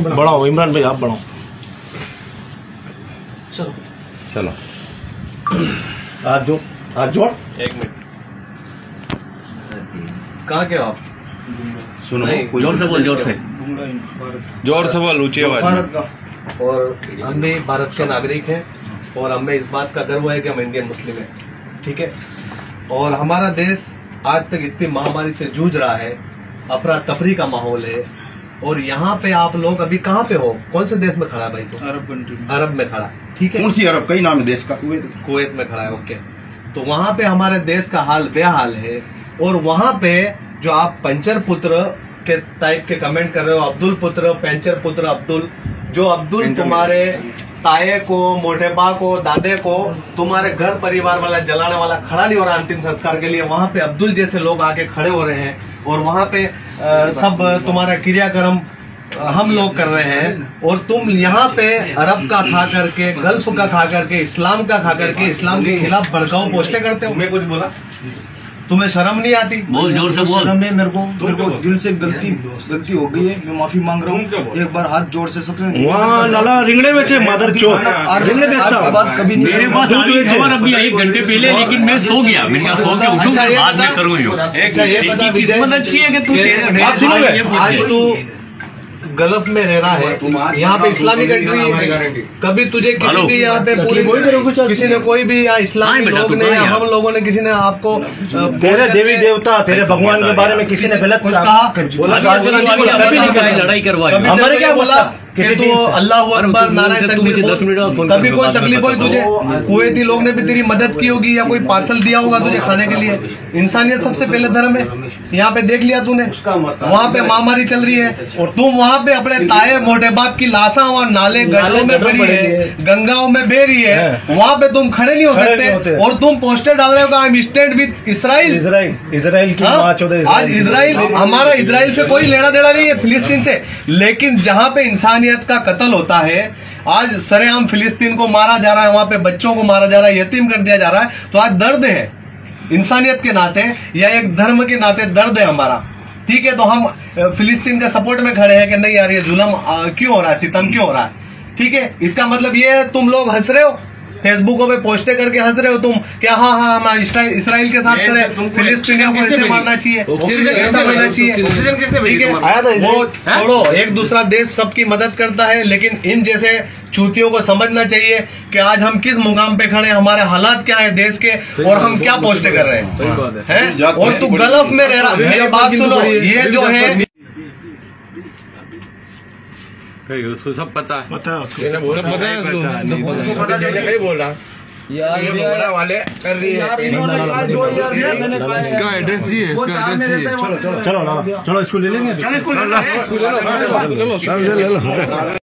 बढ़ाओ इमरान भाई, आप बढ़ाओ। चलो आज जोड़। एक मिनट, कहाँ के हो आप? सुनो, जोर से बोल, जोर से बोल, ऊंची आवाज में। और हम भी भारत के नागरिक हैं और हमें इस बात का गर्व है कि हम इंडियन मुस्लिम हैं, ठीक है। और हमारा देश आज तक इतनी महामारी से जूझ रहा है, अफरा तफरी का माहौल है। और यहाँ पे आप लोग अभी कहाँ पे हो? कौन से देश में खड़ा है भाई? तो अरब कंट्री, अरब में खड़ा, ठीक है। कौन सी अरब? कई नाम है देश का। कुवैत में खड़ा है, ओके। तो वहाँ पे हमारे देश का हाल बेहाल है। और वहाँ पे जो आप पंचर पुत्र के टाइप के कमेंट कर रहे हो, अब्दुल पुत्र, पेंचर पुत्र अब्दुल, जो अब्दुल तुम्हारे ताए को, मोटेबा को, दादे को, तुम्हारे घर परिवार वाला जलाने वाला खड़ा नहीं हो रहा अंतिम संस्कार के लिए, वहाँ पे अब्दुल जैसे लोग आके खड़े हो रहे हैं। और वहाँ पे सब तुम्हारा क्रियाक्रम हम लोग कर रहे हैं। और तुम यहाँ पे अरब का खा करके, गल्फ का खा करके, इस्लाम का खा करके इस्लाम के खिलाफ भड़काऊ पोस्टें करते हो। मैं कुछ बोला? तुम्हें शर्म नहीं आती? बोल, जोर से बोल। मेरे को दिल से गलती हो गई है, मैं माफी मांग रहा हूँ। एक बार हाथ जोड़ से सबसे वहाँ नाला रिंगड़े में मादर चोर रिंगड़े में कभी नहीं। मेरे पास आई खबर अभी 1 घंटे पहले, लेकिन मैं सो गया। मैंने कहा सो के उठूंगा, बाद में करूंगा। किस्मत अच्छी है कि तू गल्फ में रह रहा है, यहाँ पे इस्लामी कंट्री है। कभी तुझे किसी ने यहाँ पे पूरी किसी ने कोई भी यहाँ इस्लामी लोग ने या हम लोगों ने किसी ने आपको तेरे देवी देवता, तेरे भगवान के बारे में किसी ने गलत कुछ कहा? लड़ाई करवाई, हमारे क्या बोला कि तू अल्लाह अकबर नारायण तकबीर, कभी कोई तकलीफ हुई तुझे? कुवैती लोग ने भी तेरी मदद की होगी या कोई पार्सल दिया होगा तुझे खाने के लिए? इंसानियत सबसे पहले धर्म है। यहाँ पे देख लिया तूने, वहाँ पे महामारी चल रही है और तुम वहाँ पे अपने ताए मोटे बाप की लाशा वहाँ नाले गड्ढों में पड़ी है, गंगाओं में बह रही है, वहाँ पे तुम खड़े नहीं हो सकते। और तुम पोस्टर डाल रहे हो I am stand with Israel. Israel की आज इसराइल, हमारा इसराइल से कोई लेना देना नहीं है, फिलिस्तीन से। लेकिन जहाँ पे इंसानियत का कत्ल होता है, आज सरेआम फिलिस्तीन को मारा जा रहा है, वहां पे बच्चों को मारा जा रहा है, यतीम कर दिया जा रहा है, तो आज दर्द है इंसानियत के नाते या एक धर्म के नाते दर्द है हमारा, ठीक है। तो हम फिलिस्तीन के सपोर्ट में खड़े हैं कि नहीं यार ये जुल्म क्यों हो रहा है, सितम क्यों हो रहा है, ठीक है। इसका मतलब ये है तुम लोग हंस रहे हो, फेसबुकों पे पोस्टें करके हंस रहे हो तुम क्या? हाँ हम इसराइल के साथ खड़े, फिलिस्तीनियों को ऐसे मारना चाहिए, ऐसा करना चाहिए, ठीक है। वो छोड़ो, एक दूसरा देश सबकी मदद करता है, लेकिन इन जैसे चूतियों को समझना चाहिए कि आज हम किस मुकाम पे खड़े, हमारे हालात क्या है देश के और हम क्या पोस्टें कर रहे हैं। और तू गल्फ में रह रहा, मेरी बात सुनो, ये जो है उसको सब पता है, उसको सब पता है, उसको बोल रहा यार, ये बोला वाले कर रही है इसका एड्रेस ही है, इसका एड्रेस ही है। चलो इसको ले लेंगे।